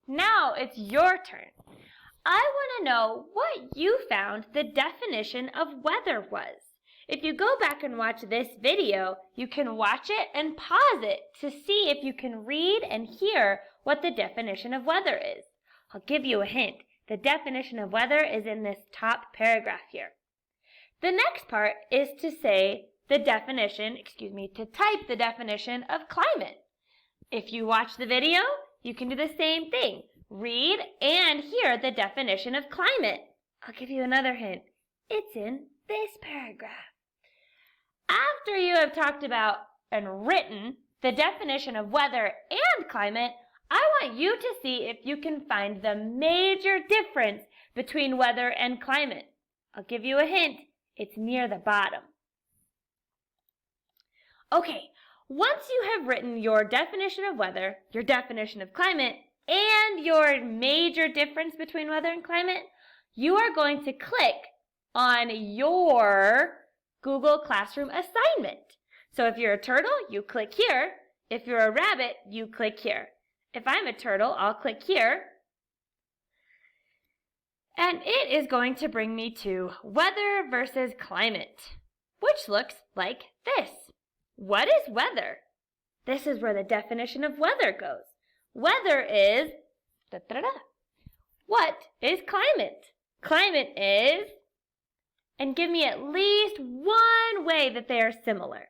Now it's your turn. I want to know what you found the definition of weather was. If you go back and watch this video, you can watch it and pause it to see if you can read and hear what the definition of weather is. I'll give you a hint. The definition of weather is in this top paragraph here. The next part is to say the definition, to type the definition of climate. If you watch the video, you can do the same thing. Read and hear the definition of climate. I'll give you another hint. It's in this paragraph. After you have talked about and written the definition of weather and climate, I want you to see if you can find the major difference between weather and climate. I'll give you a hint. It's near the bottom. Okay, once you have written your definition of weather, your definition of climate, and your major difference between weather and climate, you are going to click on your Google Classroom assignment. So if you're a turtle, you click here. If you're a rabbit, you click here. If I'm a turtle, I'll click here. And it is going to bring me to weather versus climate, which looks like this. What is weather? This is where the definition of weather goes. Weather is, What is climate? Climate is, and give me at least one way that they are similar.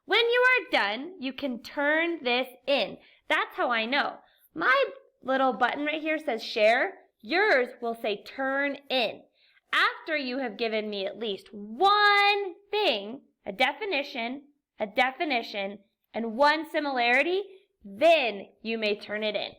When you are done, you can turn this in. That's how I know. My little button right here says share. Yours will say turn in. After you have given me at least one thing, a definition, and one similarity, then you may turn it in.